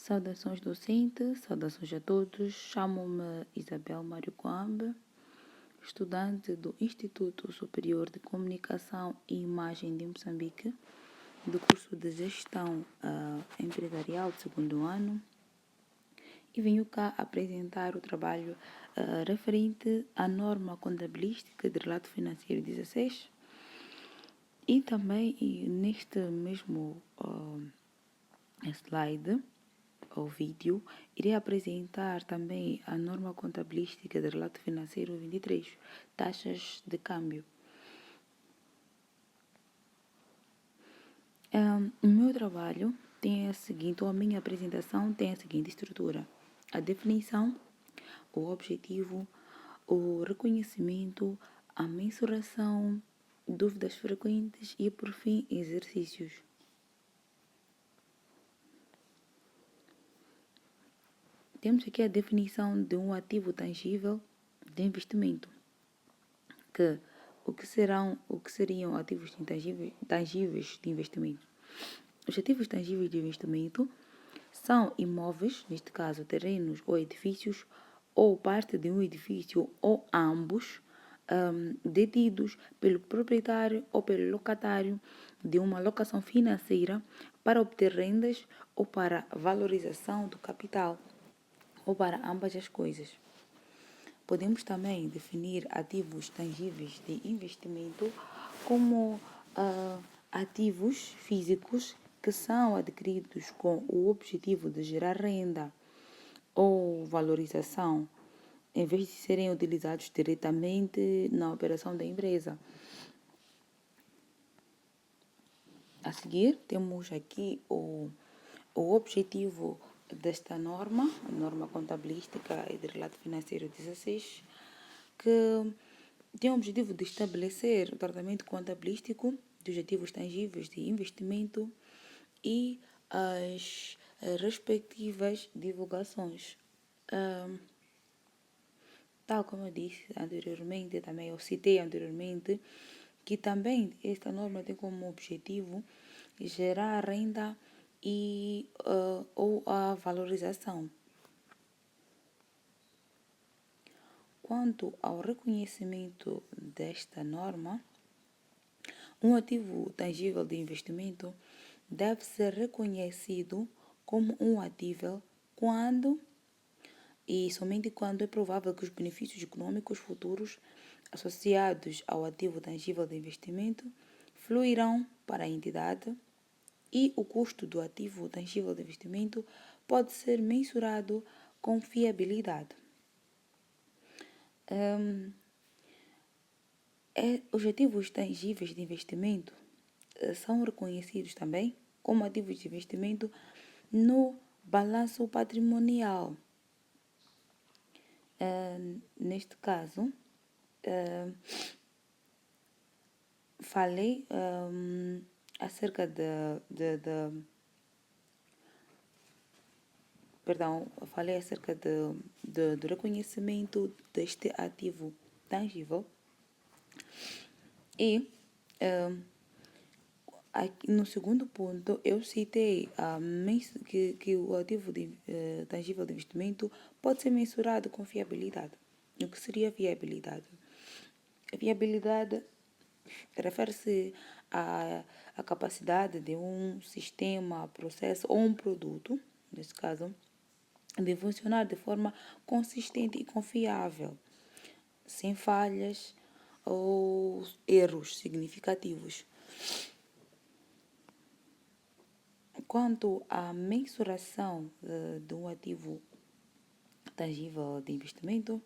Saudações docentes, saudações a todos. Chamo-me Isabel Mário Coambe, estudante do Instituto Superior de Comunicação e Imagem de Moçambique, do curso de Gestão Empresarial de segundo ano, e venho cá apresentar o trabalho referente à norma contabilística de relato financeiro 16 e também neste mesmo slide ou vídeo, irei apresentar também a norma contabilística de relato financeiro 23, taxas de câmbio. O meu trabalho tem a seguinte, ou a minha apresentação tem a seguinte estrutura: a definição, o objetivo, o reconhecimento, a mensuração, dúvidas frequentes e, por fim, exercícios. Temos aqui a definição de um ativo tangível de investimento, o que seriam ativos tangíveis de investimento. Os ativos tangíveis de investimento são imóveis, neste caso terrenos ou edifícios, ou parte de um edifício ou ambos, detidos pelo proprietário ou pelo locatário de uma locação financeira para obter rendas ou para valorização do capital, ou para ambas as coisas. Podemos também definir ativos tangíveis de investimento como ativos físicos que são adquiridos com o objetivo de gerar renda ou valorização, em vez de serem utilizados diretamente na operação da empresa. A seguir, temos aqui o objetivo desta norma, a norma contabilística e de relato financeiro 16, que tem o objetivo de estabelecer o tratamento contabilístico dos ativos tangíveis de investimento e as respectivas divulgações. Tal como eu disse anteriormente, também eu citei anteriormente, que também esta norma tem como objetivo gerar renda e ou a valorização. Quanto ao reconhecimento desta norma, um ativo tangível de investimento deve ser reconhecido como um ativo quando e somente quando é provável que os benefícios econômicos futuros associados ao ativo tangível de investimento fluirão para a entidade e o custo do ativo tangível de investimento pode ser mensurado com fiabilidade. Os ativos tangíveis de investimento são reconhecidos também como ativos de investimento no balanço patrimonial. Neste caso, falei acerca do reconhecimento deste ativo tangível e aqui no segundo ponto eu citei que o ativo tangível de investimento pode ser mensurado com fiabilidade. O que seria fiabilidade? A fiabilidade refere-se à capacidade de um sistema, processo ou um produto, nesse caso, de funcionar de forma consistente e confiável, sem falhas ou erros significativos. Quanto à mensuração de um ativo tangível de investimento,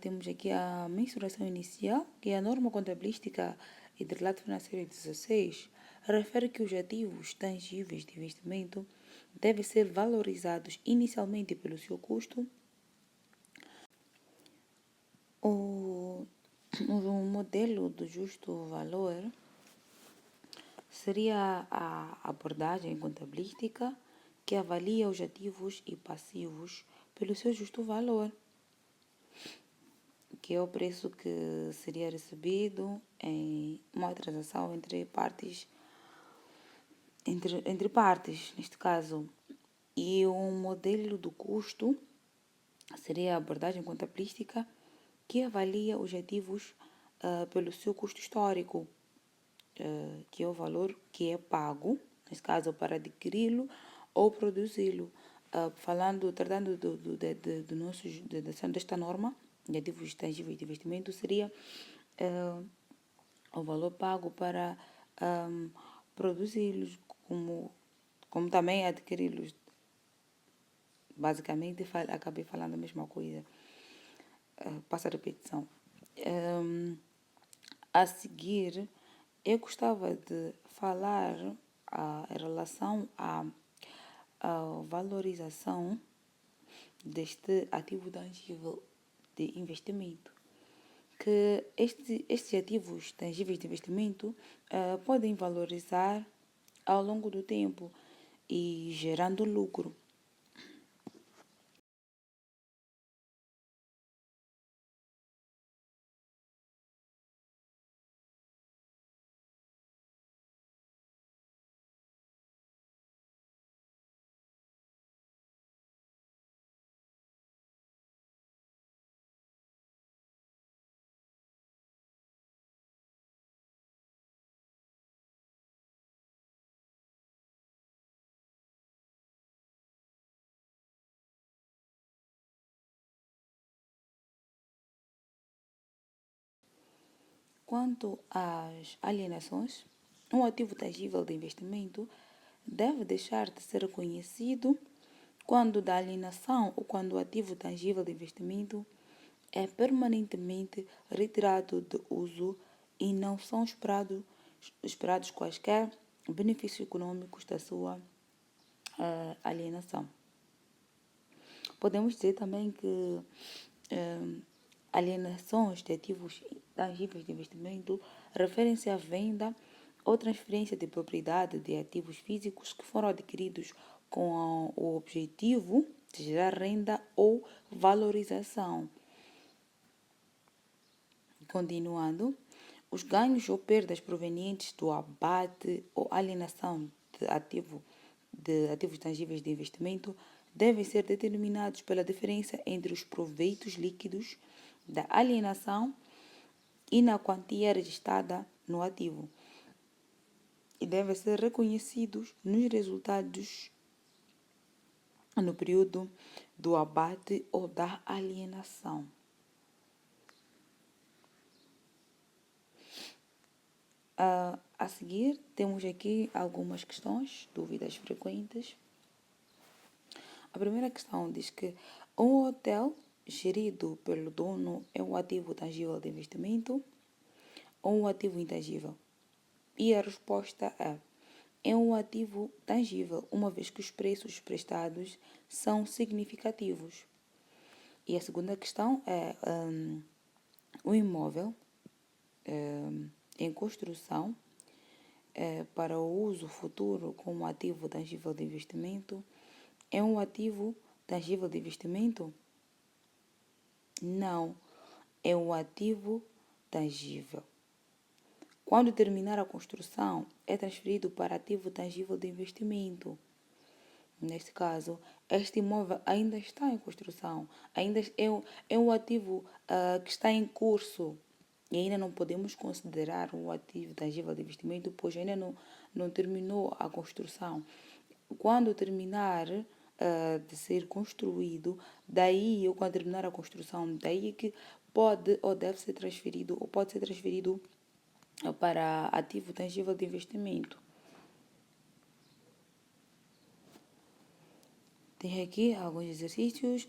temos aqui a mensuração inicial, que é a norma contabilística e de relato financeiro 16, refere que os ativos tangíveis de investimento devem ser valorizados inicialmente pelo seu custo. O modelo do justo valor seria a abordagem contabilística que avalia os ativos e passivos pelo seu justo valor, que é o preço que seria recebido em uma transação entre partes, neste caso, E um modelo do custo seria a abordagem contabilística que avalia os ativos pelo seu custo histórico, que é o valor que é pago, nesse caso, para adquiri-lo ou produzi-lo. Tratando desta norma de ativos tangíveis de investimento, seria o valor pago para produzi-los, como também adquiri-los. Basicamente, acabei falando a mesma coisa. Passa a repetição. A seguir, eu gostava de falar em relação à valorização deste ativo tangível de investimento. Que estes ativos tangíveis de investimento podem valorizar ao longo do tempo e gerando lucro. Quanto às alienações, um ativo tangível de investimento deve deixar de ser reconhecido quando da alienação ou quando o ativo tangível de investimento é permanentemente retirado de uso e não são esperados quaisquer benefícios econômicos da sua alienação. Podemos dizer também que alienações de ativos tangíveis de investimento referem-se à venda ou transferência de propriedade de ativos físicos que foram adquiridos com o objetivo de gerar renda ou valorização. Continuando, os ganhos ou perdas provenientes do abate ou alienação de ativos tangíveis de investimento devem ser determinados pela diferença entre os proveitos líquidos da alienação e na quantia registrada no ativo, e devem ser reconhecidos nos resultados no período do abate ou da alienação. A seguir, temos aqui algumas questões, dúvidas frequentes. A primeira questão diz que um hotel gerido pelo dono é um ativo tangível de investimento ou um ativo intangível? E a resposta é um ativo tangível, uma vez que os preços prestados são significativos. E a segunda questão é o imóvel em construção para o uso futuro como ativo tangível de investimento é um ativo tangível de investimento? Não, é um ativo tangível. Quando terminar a construção, é transferido para ativo tangível de investimento. Neste caso, este imóvel ainda está em construção, ainda é um ativo que está em curso e ainda não podemos considerar um ativo tangível de investimento, pois ainda não terminou a construção. Quando terminar de ser construído, daí, ou quando terminar a construção, daí que pode ou deve ser transferido, ou pode ser transferido para ativo tangível de investimento. Tem aqui alguns exercícios.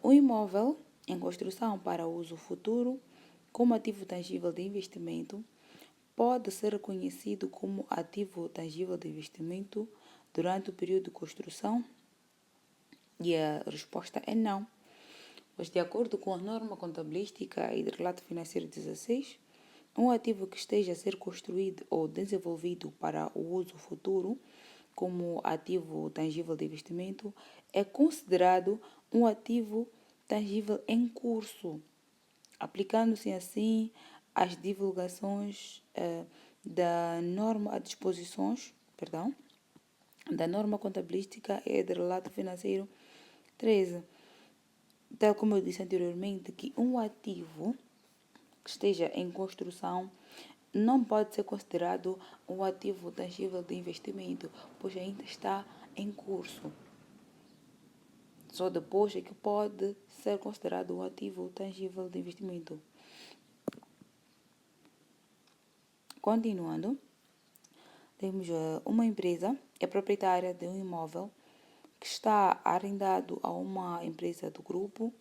O imóvel em construção para uso futuro como ativo tangível de investimento pode ser reconhecido como ativo tangível de investimento durante o período de construção? E a resposta é não. Pois, de acordo com a norma contabilística e de relato financeiro 16, um ativo que esteja a ser construído ou desenvolvido para o uso futuro como ativo tangível de investimento é considerado um ativo tangível em curso, aplicando-se assim as divulgações da norma a disposições, da norma contabilística e de relato financeiro 13. Tal como eu disse anteriormente, que um ativo que esteja em construção não pode ser considerado um ativo tangível de investimento, pois ainda está em curso. Só depois é que pode ser considerado um ativo tangível de investimento. Continuando, temos uma empresa é proprietária de um imóvel que está arrendado a uma empresa do grupo.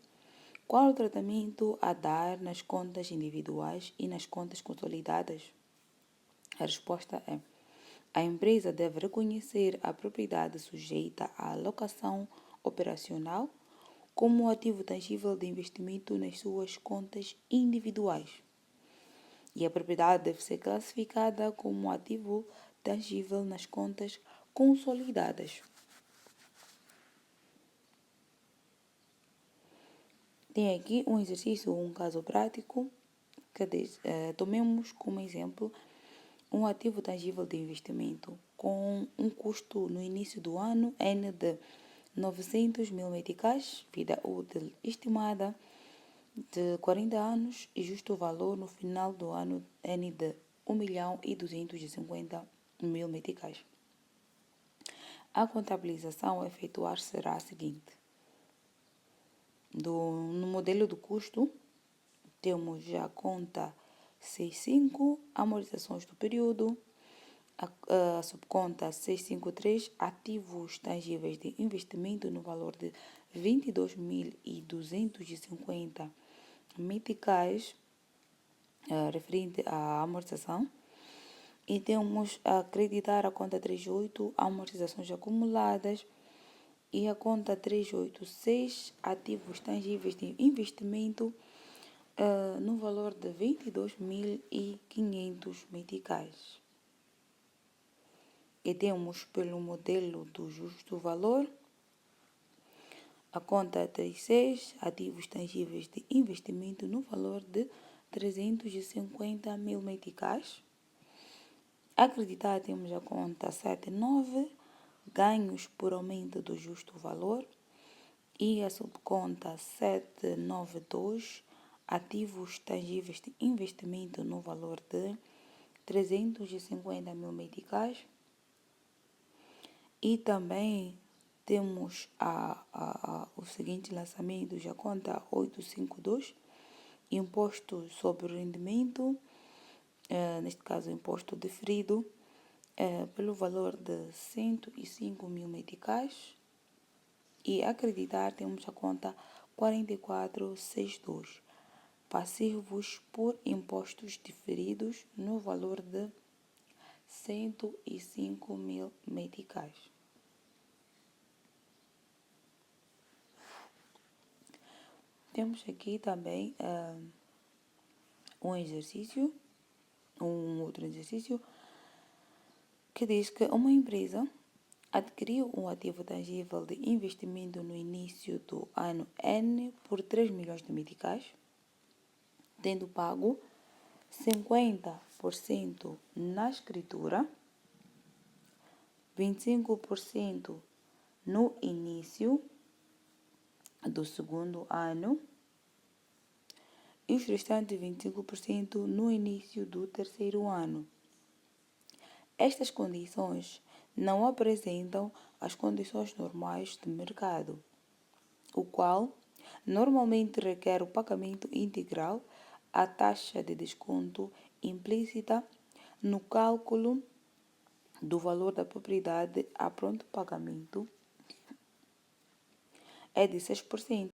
Qual o tratamento a dar nas contas individuais e nas contas consolidadas? A resposta é: a empresa deve reconhecer a propriedade sujeita à alocação operacional como um ativo tangível de investimento nas suas contas individuais. E a propriedade deve ser classificada como um ativo tangível nas contas consolidadas. Tem aqui um exercício, um caso prático, que tomemos como exemplo um ativo tangível de investimento com um custo no início do ano N de 900 mil meticais, vida útil estimada de 40 anos e justo valor no final do ano N de 1.250.000 meticais. A contabilização a efetuar será a seguinte. No modelo do custo, temos já a conta C5, amortizações do período, a subconta 653, ativos tangíveis de investimento no valor de 22.250 meticais, referente à amortização. E temos a acreditar a conta 38, amortizações acumuladas, e a conta 386, ativos tangíveis de investimento, no valor de 22.500 meticais. E temos pelo modelo do justo valor, a conta 36, ativos tangíveis de investimento no valor de 350.000 meticais. Acreditar, temos a conta 79, ganhos por aumento do justo valor, e a subconta 792, ativos tangíveis de investimento no valor de 350.000 meticais. E também temos o seguinte lançamento, a conta 852, imposto sobre o rendimento, neste caso imposto diferido, pelo valor de 105.000 meticais. E acreditar, temos a conta 4462, passivos por impostos diferidos no valor de 105.000 meticais. Temos aqui também um outro exercício, que diz que uma empresa adquiriu um ativo tangível de investimento no início do ano N por 3 milhões de meticais, tendo pago 50% na escritura, 25% no início do segundo ano e os restantes 25% no início do terceiro ano. Estas condições não apresentam as condições normais de mercado, o qual normalmente requer o pagamento integral. A taxa de desconto implícita no cálculo do valor da propriedade a pronto pagamento é de 6%.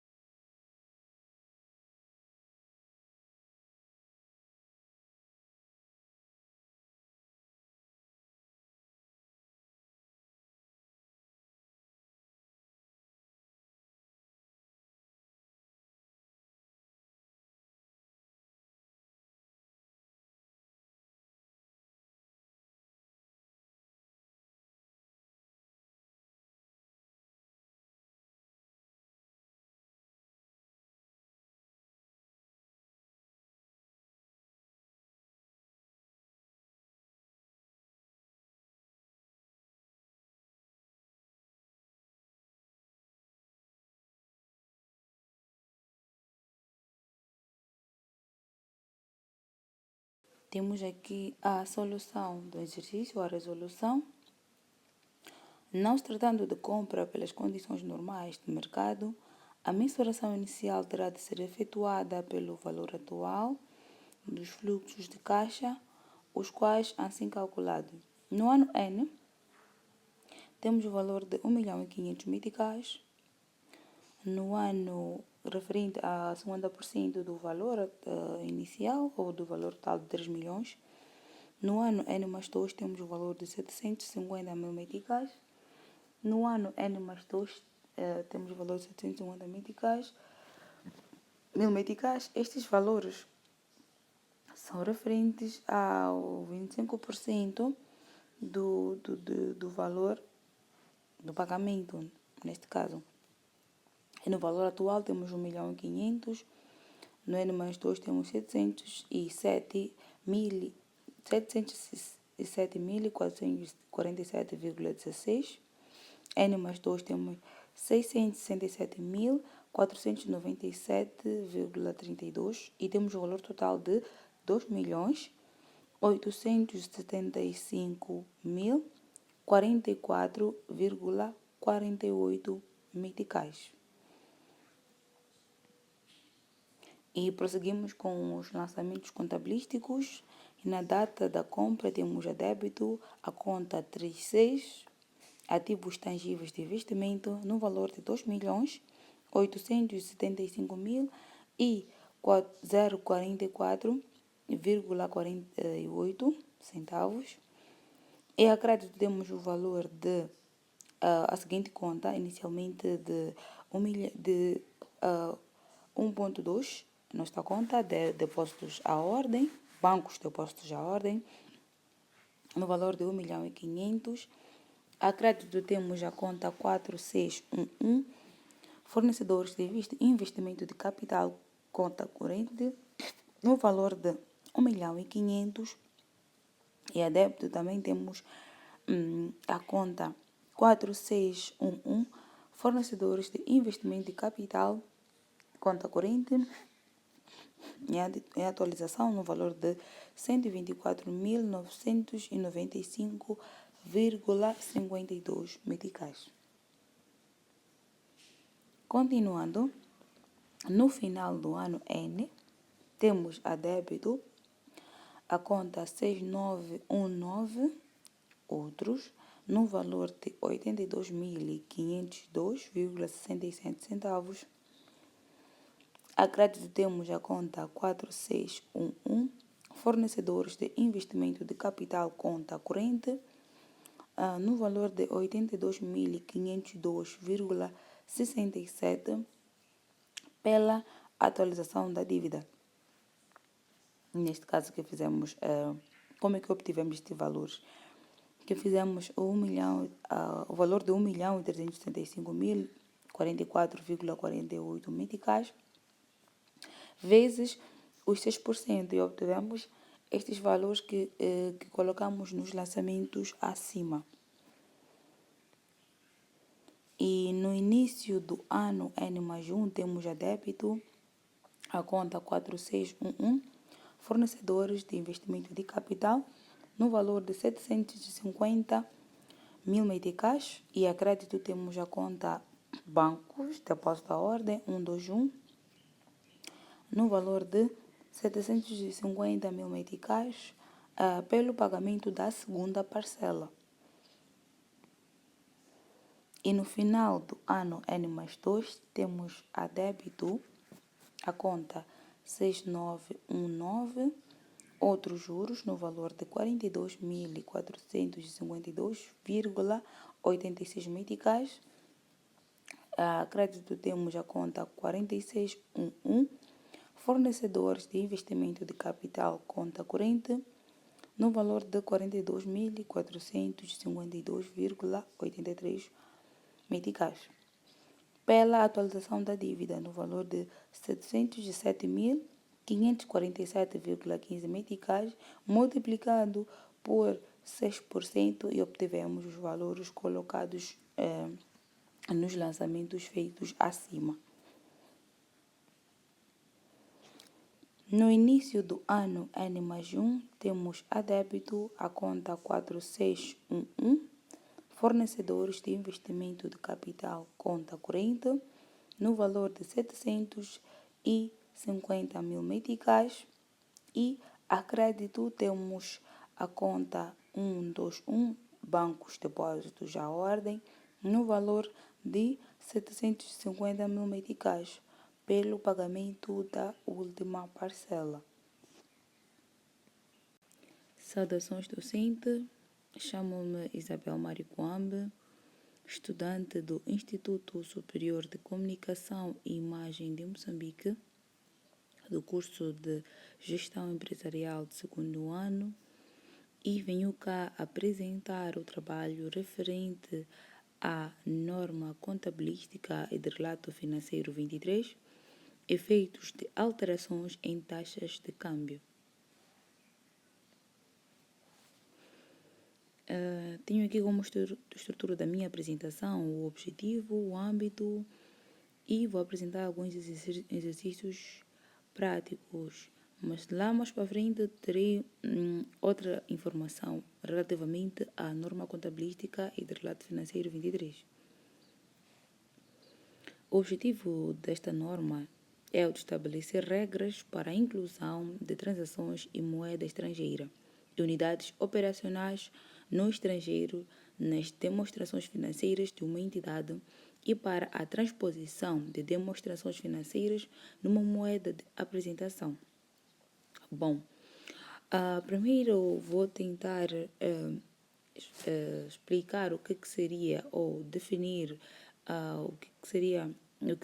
Temos aqui a solução do exercício, a resolução. Não se tratando de compra pelas condições normais de mercado, a mensuração inicial terá de ser efetuada pelo valor atual dos fluxos de caixa, os quais assim calculados. No ano N, temos o valor de 1.500.000 meticais. No ano referente a 50% do valor inicial ou do valor total de 3 milhões. No ano N mais 2 temos o valor de 750.000 meticais. No ano N mais 2 temos o valor de 750 mil meticais. Estes valores são referentes ao 25% do valor do pagamento, neste caso. E no valor atual temos 1.500.000, no N mais 2 temos 707.447,16. N mais 2 temos 667.497,32 e temos o valor total de 2.875.044,48 meticais. E prosseguimos com os lançamentos contabilísticos. E na data da compra temos a débito a conta 36, ativos tangíveis de investimento no valor de 2.875.044,48 centavos. E a crédito temos o valor de a seguinte conta, inicialmente de 1.2, nossa conta de depósitos à ordem, bancos de depósitos à ordem, no valor de 1.500.000. A crédito temos a conta 4611, fornecedores de investimento de capital, conta corrente, no valor de 1.500.000. E a débito também temos a conta 4611, fornecedores de investimento de capital, conta corrente, e atualização no valor de 124.995,52 meticais. Continuando, no final do ano N, temos a débito a conta 6919, outros, no valor de 82.502,67 centavos. A crédito temos a conta 4611, fornecedores de investimento de capital, conta corrente, no valor de 82.502,67 pela atualização da dívida. Neste caso que fizemos, como é que obtivemos este valor? Que fizemos o valor de 1.375.044,48 meticais vezes os 6% e obtivemos estes valores que colocamos nos lançamentos acima. E no início do ano N mais 1 temos a débito a conta 4611, fornecedores de investimento de capital, no valor de 750.000 meticais, e a crédito temos a conta bancos, depósito à ordem 121, no valor de 750.000 meticais, pelo pagamento da segunda parcela. E no final do ano N mais 2 temos a débito a conta 6919, outros juros no valor de 42.452,86 meticais. A crédito temos a conta 4611, fornecedores de investimento de capital, conta corrente, no valor de 42.452,83 meticais. Pela atualização da dívida, no valor de 707.547,15 meticais, multiplicado por 6% e obtivemos os valores colocados nos lançamentos feitos acima. No início do ano N+1, temos a débito a conta 4611, fornecedores de investimento de capital, conta corrente, no valor de 750 mil meticais, e a crédito temos a conta 121, bancos depósitos à ordem, no valor de 750 mil meticais, pelo pagamento da última parcela. Saudações docente, chamo-me Isabel Maricoambe, estudante do Instituto Superior de Comunicação e Imagem de Moçambique, do curso de Gestão Empresarial de segundo ano, e venho cá apresentar o trabalho referente à norma contabilística e de relato financeiro 23, efeitos de alterações em taxas de câmbio. Tenho aqui como estrutura da minha apresentação o objetivo, o âmbito, e vou apresentar alguns exercícios práticos. Mas lá mais para frente terei outra informação relativamente à norma contabilística e de relato financeiro 23. O objetivo desta norma é o de estabelecer regras para a inclusão de transações em moeda estrangeira e unidades operacionais no estrangeiro nas demonstrações financeiras de uma entidade e para a transposição de demonstrações financeiras numa moeda de apresentação. Bom, primeiro vou tentar explicar o que seria ou definir o que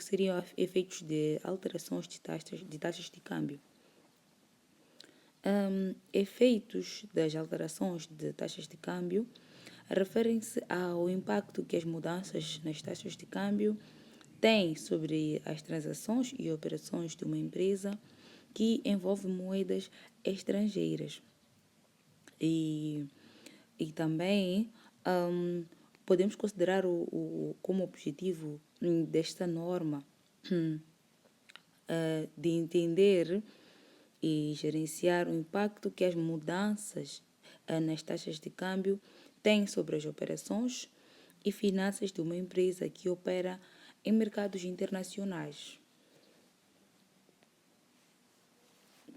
seriam efeitos de alterações de taxas de câmbio. Efeitos das alterações de taxas de câmbio referem-se ao impacto que as mudanças nas taxas de câmbio têm sobre as transações e operações de uma empresa que envolve moedas estrangeiras. E também podemos considerar como objetivo desta norma de entender e gerenciar o impacto que as mudanças nas taxas de câmbio têm sobre as operações e finanças de uma empresa que opera em mercados internacionais.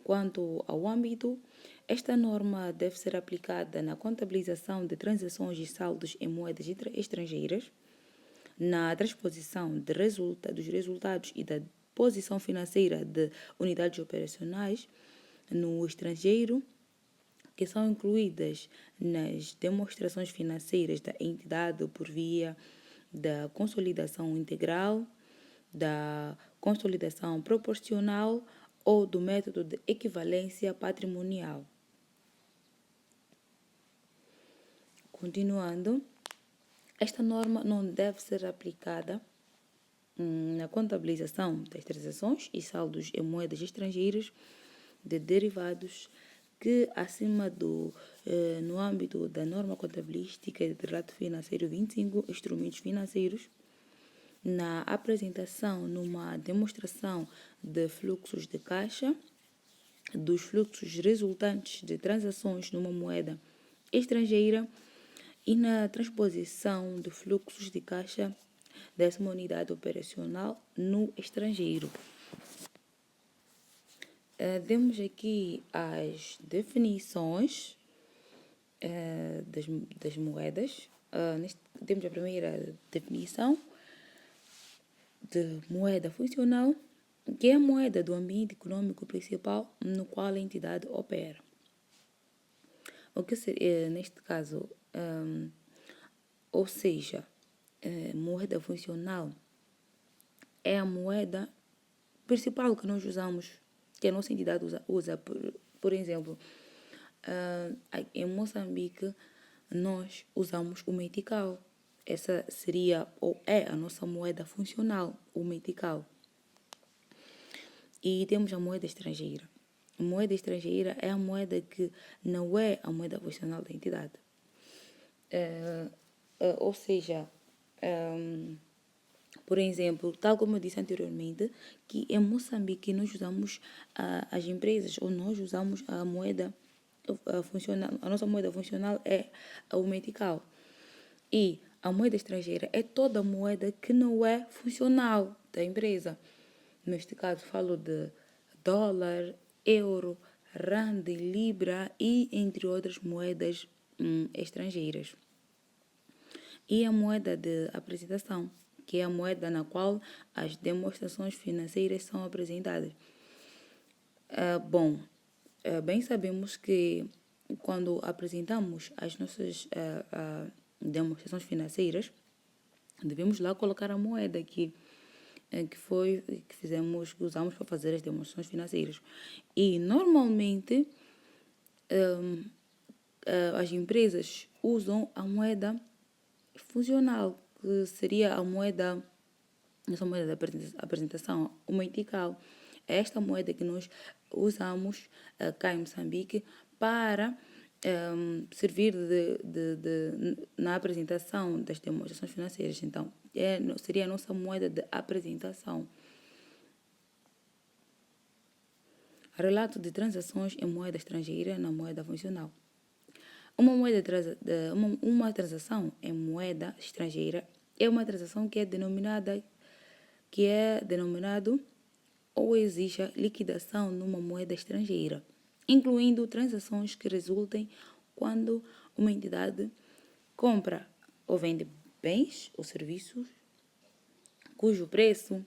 Quanto ao âmbito, esta norma deve ser aplicada na contabilização de transações e saldos em moedas estrangeiras, na transposição dos resultados e da posição financeira de unidades operacionais no estrangeiro, que são incluídas nas demonstrações financeiras da entidade por via da consolidação integral, da consolidação proporcional ou do método de equivalência patrimonial. Continuando, esta norma não deve ser aplicada na contabilização das transações e saldos em moedas estrangeiras de derivados que, no âmbito da norma contabilística e de relato financeiro 25, instrumentos financeiros, na apresentação numa demonstração de fluxos de caixa, dos fluxos resultantes de transações numa moeda estrangeira e na transposição de fluxos de caixa dessa unidade operacional no estrangeiro. Temos aqui as definições das moedas. Temos a primeira definição de moeda funcional, que é a moeda do ambiente econômico principal no qual a entidade opera. O que seria, neste caso, ou seja, moeda funcional é a moeda principal que nós usamos, que a nossa entidade usa. Por exemplo, em Moçambique, nós usamos o metical. Essa seria ou é a nossa moeda funcional, o metical. E temos a moeda estrangeira. A moeda estrangeira é a moeda que não é a moeda funcional da entidade. Ou seja, Por exemplo, tal como eu disse anteriormente, que em Moçambique nós usamos as empresas, ou nós usamos a moeda funcional, a nossa moeda funcional é o metical. E a moeda estrangeira é toda moeda que não é funcional da empresa. Neste caso, falo de dólar, euro, rand, libra e entre outras moedas estrangeiras. E a moeda de apresentação, que é a moeda na qual as demonstrações financeiras são apresentadas. Bem sabemos que quando apresentamos as nossas demonstrações financeiras, devemos lá colocar a moeda que usamos para fazer as demonstrações financeiras. E normalmente as empresas usam a moeda funcional, que seria essa moeda de apresentação, o metical. É esta moeda que nós usamos cá em Moçambique para servir na apresentação das demonstrações financeiras. Então, seria a nossa moeda de apresentação. Relato de transações em moeda estrangeira na moeda funcional. Uma transação em moeda estrangeira é uma transação que é denominado ou exige a liquidação numa moeda estrangeira, incluindo transações que resultem quando uma entidade compra ou vende bens ou serviços cujo preço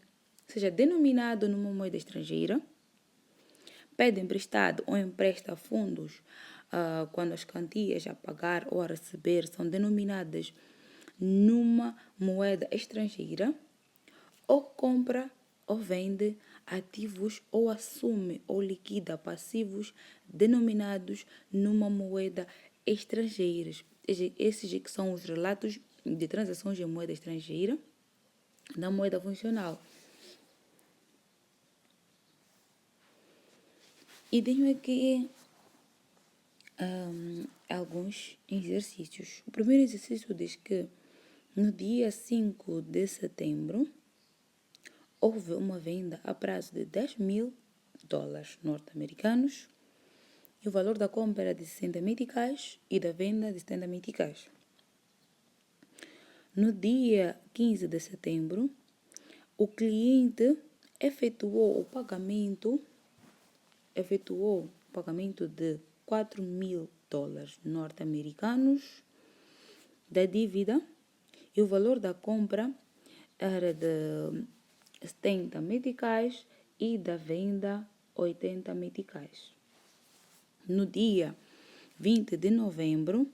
seja denominado numa moeda estrangeira, pede emprestado ou empresta fundos quando as quantias a pagar ou a receber são denominadas numa moeda estrangeira, ou compra ou vende ativos ou assume ou liquida passivos denominados numa moeda estrangeira. Esses que são os relatos de transações em moeda estrangeira na moeda funcional. E tenho aqui alguns exercícios. O primeiro exercício diz que no dia 5 de setembro houve uma venda a prazo de $10.000 norte-americanos e o valor da compra era de 60 meticais e da venda de 70 meticais. No dia 15 de setembro, o cliente efetuou o pagamento de $4.000 norte-americanos da dívida e o valor da compra era de 70 meticais e da venda 80 meticais. No dia 20 de novembro,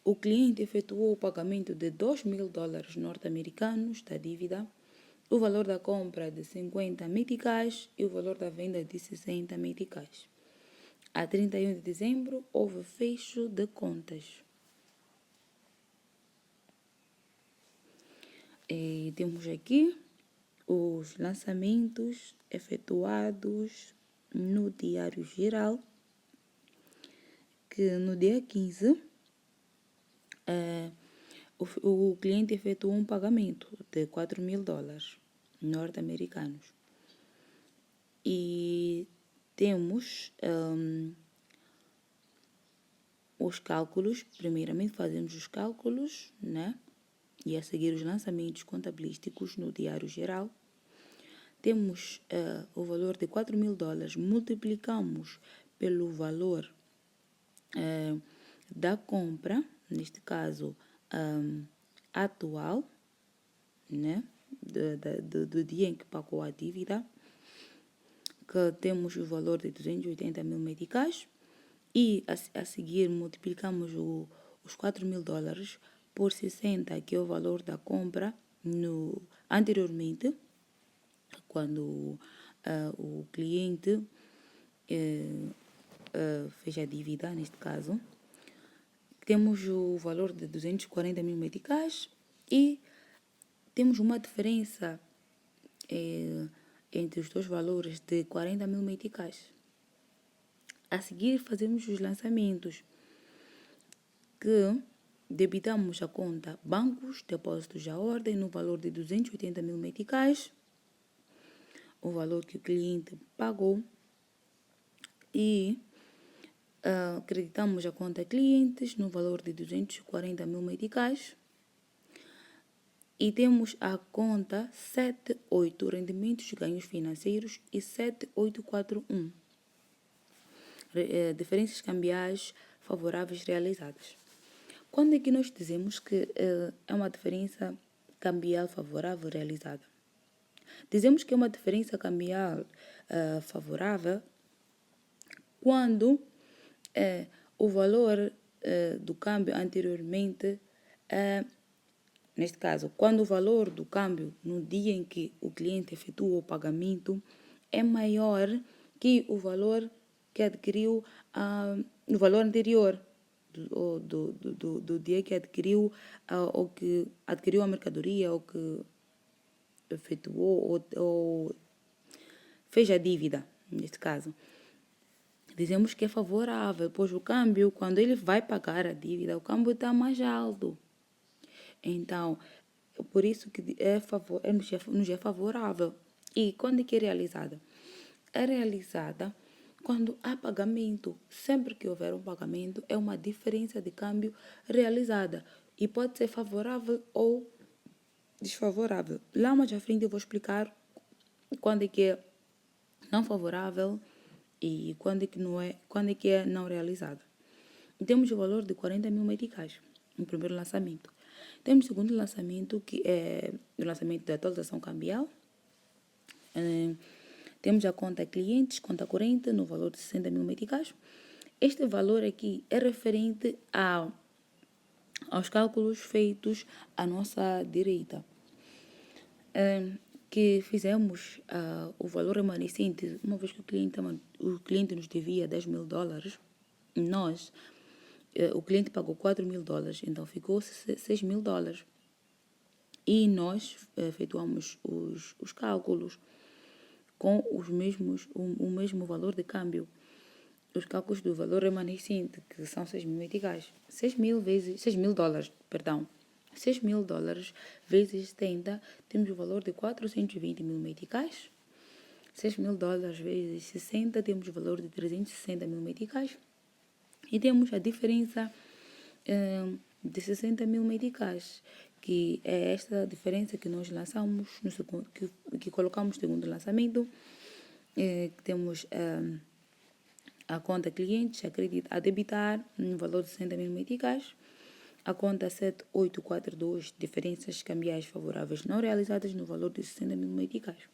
o cliente efetuou o pagamento de $2.000 norte-americanos da dívida, o valor da compra de 50 meticais e o valor da venda de 60 meticais. A 31 de dezembro, houve fecho de contas. E temos aqui os lançamentos efetuados no Diário Geral, que no dia 15 o cliente efetuou um pagamento de $4.000 norte-americanos. E temos os cálculos. Primeiramente fazemos os cálculos, né? E a seguir os lançamentos contabilísticos no Diário Geral. Temos o valor de $4.000, multiplicamos pelo valor da compra, neste caso atual, né? Do dia em que pagou a dívida, que temos o valor de 280.000 meticais, e a seguir multiplicamos os $4.000 por 60, que é o valor da compra anteriormente, quando o cliente fez a dívida, neste caso. Temos o valor de 240.000 meticais e temos uma diferença entre os dois valores de 40.000 meticais. A seguir fazemos os lançamentos, que debitamos a conta bancos, depósitos à ordem, no valor de 280 mil meticais, o valor que o cliente pagou, e acreditamos a conta clientes no valor de 240 mil meticais, e temos a conta 78 rendimentos de ganhos financeiros e 7841 diferenças cambiais favoráveis realizadas. Quando é que nós dizemos que é uma diferença cambial favorável realizada? Dizemos que é uma diferença cambial favorável quando o valor do câmbio anteriormente, neste caso, quando o valor do câmbio no dia em que o cliente efetua o pagamento é maior que o valor que adquiriu no valor anterior do dia que adquiriu ou que adquiriu a mercadoria ou que efetuou ou fez a dívida, neste caso. Dizemos que é favorável, pois o câmbio, quando ele vai pagar a dívida, o câmbio está mais alto. Então, por isso que nos é favorável. E quando é que é realizada? É realizada quando há pagamento. Sempre que houver um pagamento, é uma diferença de câmbio realizada. E pode ser favorável ou desfavorável. Lá mais à frente eu vou explicar quando é que é não favorável e quando é que é não realizada. Temos o valor de 40 mil meticais no primeiro lançamento. Temos o segundo lançamento, que é o lançamento da atualização cambial. Temos a conta clientes, conta corrente, no valor de 60 mil meticais. Este valor aqui é referente aos cálculos feitos à nossa direita, que fizemos o valor remanescente, uma vez que o cliente nos devia 10 mil dólares, o cliente pagou 4 mil dólares, então ficou 6 mil dólares. E nós efetuamos os cálculos com o mesmo valor de câmbio. Os cálculos do valor remanescente, que são 6 mil meticais. 6 mil dólares, perdão. 6 mil dólares vezes 70, temos o valor de 420 mil meticais. 6 mil dólares vezes 60, temos o valor de 360 mil meticais. E temos a diferença de 60 mil meticais, que é esta diferença que nós lançamos, no segundo, que colocamos no segundo lançamento. Temos a conta clientes a debitar no valor de 60 mil meticais. A conta 7842, diferenças cambiais favoráveis não realizadas no valor de 60 mil meticais.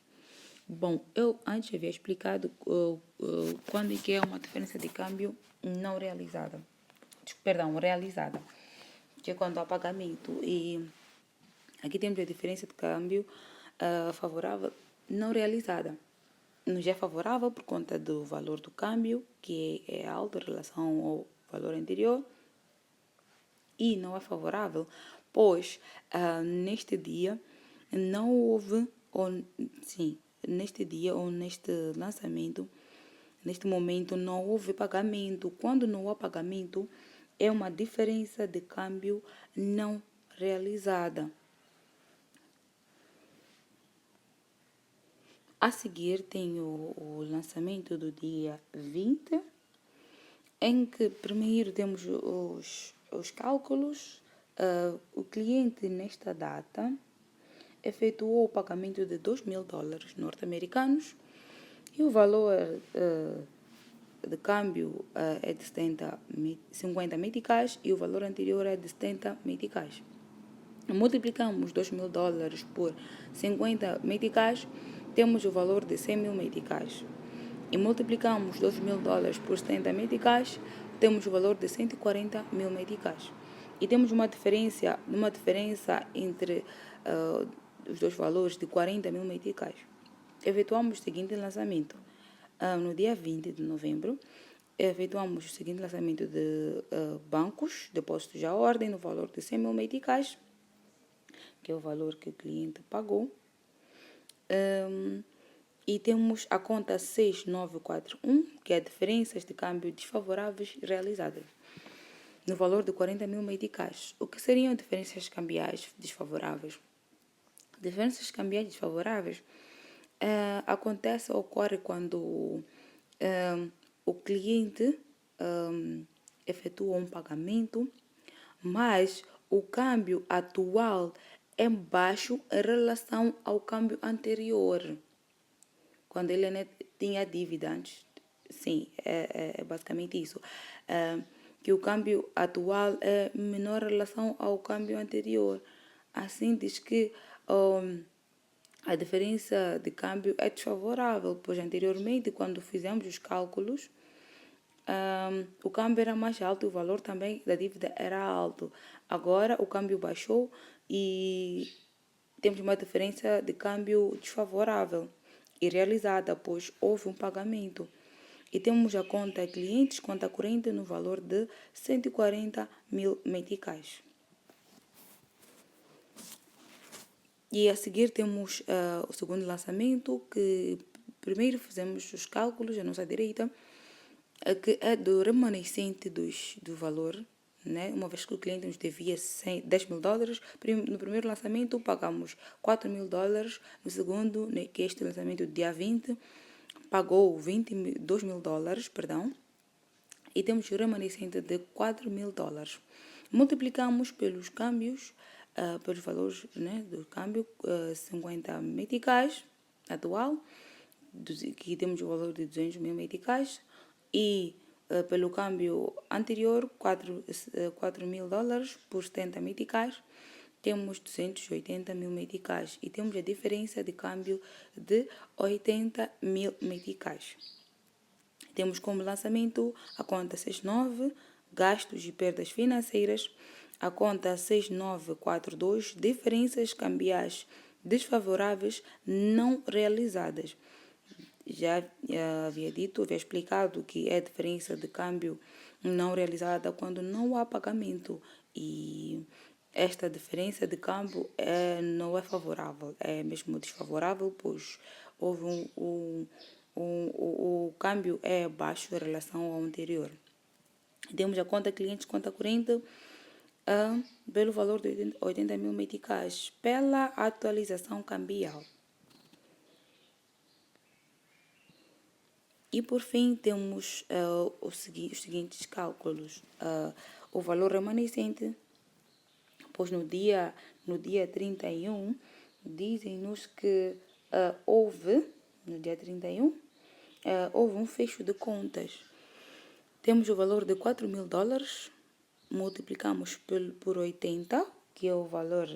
Bom, eu antes havia explicado quando é que é uma diferença de câmbio não realizada. Perdão, realizada. Que é quando há pagamento. E aqui temos a diferença de câmbio favorável não realizada. Nos é favorável por conta do valor do câmbio, que é alto em relação ao valor anterior. E não é favorável, pois neste dia não houve, neste dia ou neste lançamento, neste momento não houve pagamento. Quando não há pagamento, é uma diferença de câmbio não realizada. A seguir tem o lançamento do dia 20, em que primeiro temos os cálculos. O cliente nesta data efetuou o pagamento de 2 mil dólares norte-americanos e o valor de câmbio é de 50 meticais e o valor anterior é de 70 meticais. Multiplicamos 2 mil dólares por 50 meticais, temos o valor de 100 mil meticais. E multiplicamos 2 mil dólares por 70 meticais, temos o valor de 140 mil meticais. E temos uma diferença entre os dois valores de 40 mil meticais. Efetuamos o seguinte lançamento. No dia 20 de novembro, efetuamos o seguinte lançamento de bancos, depósitos à ordem, no valor de 100 mil meticais, que é o valor que o cliente pagou. E temos a conta 6941, que é diferenças de câmbio desfavoráveis realizadas. no valor de 40 mil meticais. O que seriam diferenças cambiais desfavoráveis? Diferenças cambiais desfavoráveis acontece ou ocorre quando o cliente efetua um pagamento, mas o câmbio atual é baixo em relação ao câmbio anterior, quando ele tinha dívida antes. Sim, é basicamente isso. Que o câmbio atual é menor em relação ao câmbio anterior. Assim diz que a diferença de câmbio é desfavorável, pois anteriormente, quando fizemos os cálculos, o câmbio era mais alto e o valor também da dívida era alto. Agora o câmbio baixou e temos uma diferença de câmbio desfavorável e realizada, pois houve um pagamento. E temos a conta clientes, conta corrente, no valor de 140 mil meticais. E a seguir temos o segundo lançamento, que primeiro fizemos os cálculos à nossa direita, que é do remanescente do valor, né? Uma vez que o cliente nos devia 10 mil dólares, no primeiro lançamento pagamos 4 mil dólares, no segundo, né, que é este lançamento dia 20, pagou 2 mil dólares, perdão, e temos o remanescente de 4 mil dólares. Multiplicamos pelos câmbios, pelos valores, né, do câmbio, 50 meticais atual, que temos o valor de 200 mil meticais, e pelo câmbio anterior, 4 mil dólares por 70 meticais, temos 280 mil meticais e temos a diferença de câmbio de 80 mil meticais. Temos como lançamento a conta 69, gastos e perdas financeiras, a conta 6942, diferenças cambiais desfavoráveis não realizadas. Já havia explicado que é a diferença de câmbio não realizada quando não há pagamento, e esta diferença de câmbio não é favorável, é mesmo desfavorável, pois houve o câmbio é baixo em relação ao anterior. Temos a conta clientes, conta corrente, pelo valor de 80 mil meticais, pela atualização cambial. E por fim temos os seguintes cálculos. O valor remanescente, pois no dia 31, dizem-nos que houve, no dia 31, houve um fecho de contas. Temos o valor de 4 mil dólares, multiplicamos por 80, que é o valor,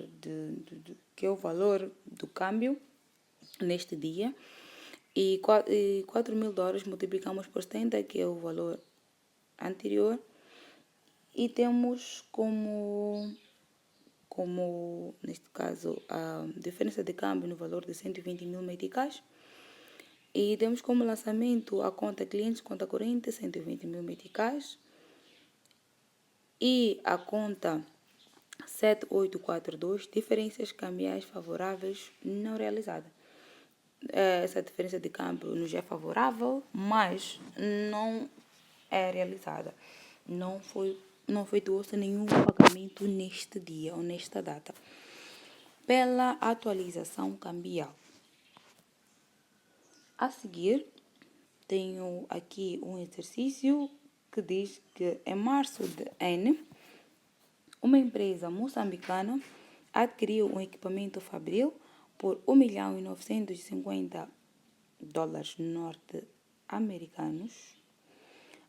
que é o valor do câmbio neste dia, e 4 mil dólares multiplicamos por 70, que é o valor anterior, e temos como neste caso, a diferença de câmbio no valor de 120 mil meticais. E temos como lançamento a conta clientes, conta corrente, 120 mil meticais. E a conta 7842, diferenças cambiais favoráveis não realizadas. Essa diferença de câmbio nos é favorável, mas não é realizada. Não efetuou-se nenhum pagamento neste dia ou nesta data. Pela atualização cambial. A seguir, tenho aqui um exercício que diz que em março de N, uma empresa moçambicana adquiriu um equipamento fabril por 1.950.000 dólares norte-americanos.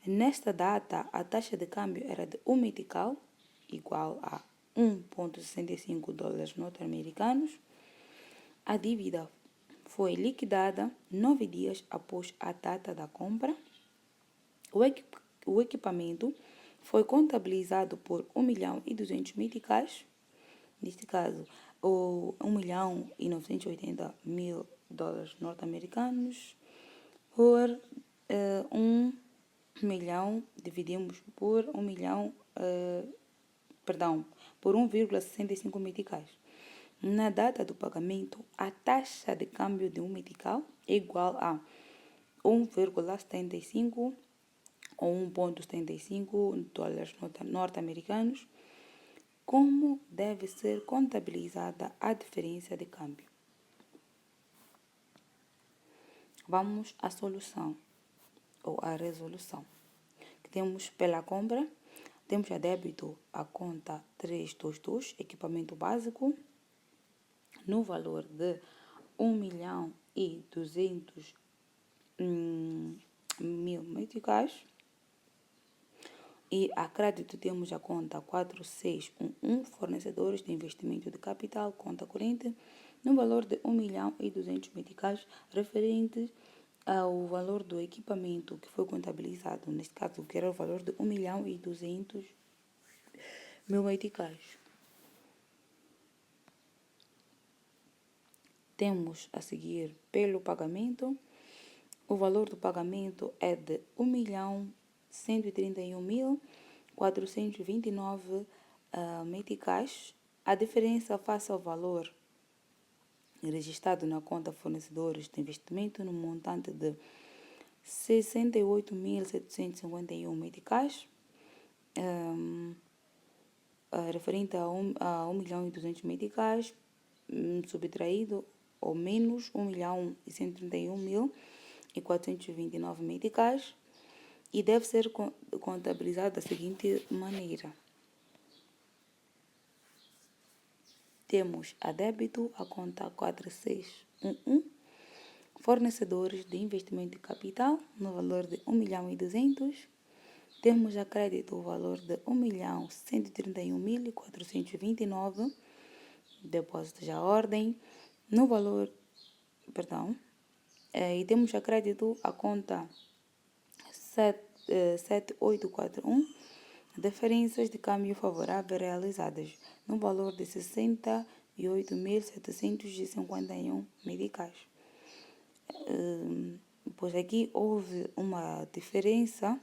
Nesta data, a taxa de câmbio era de 1 metical, igual a 1,65 dólares norte-americanos. A dívida foi liquidada 9 dias após a data da compra. O equipamento foi contabilizado por 1.200.000 meticais, neste caso, 1.980.000 dólares norte-americanos, por 1 milhão, dividimos por 1 milhão, por 1,65 meticais. Na data do pagamento, a taxa de câmbio de um metical é igual a 1,75 ou 1,75 dólares norte-americanos. Como deve ser contabilizada a diferença de câmbio? Vamos à solução ou à resolução. Temos pela compra, temos a débito a conta 322, equipamento básico, no valor de 1.200.000 meticais. E a crédito temos a conta 4611, fornecedores de investimento de capital, conta corrente, no valor de 1.200.000 meticais, referente ao valor do equipamento que foi contabilizado, neste caso, que era o valor de 1.200.000 meticais. Temos a seguir pelo pagamento. O valor do pagamento é de 1.131.429 meticais. A diferença face ao valor registrado na conta fornecedores de investimento no montante de 68.751 meticais, referente a 1.200.000 meticais, subtraído ou menos 1.131.429 meticais, e deve ser contabilizado da seguinte maneira. Temos a débito a conta 4611, fornecedores de investimento de capital no valor de 1.200.000. Temos a crédito o valor de 1.131.429, depósitos à ordem, no valor, e temos a crédito a conta 7841, diferenças de câmbio favorável realizadas, no valor de 68.751 meticais. Pois aqui houve uma diferença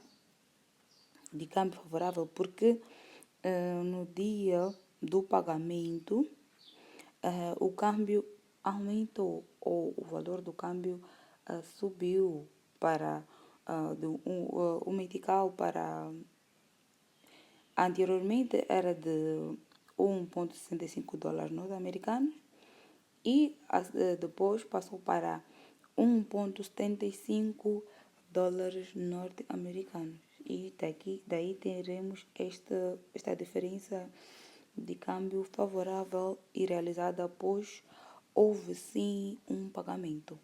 de câmbio favorável porque no dia do pagamento o câmbio aumentou, ou o valor do câmbio subiu para o metical para anteriormente era de 1,65 dólares norte-americanos e depois passou para 1,75 dólares norte-americanos. E daí teremos esta diferença de câmbio favorável e realizada após houve sim um pagamento.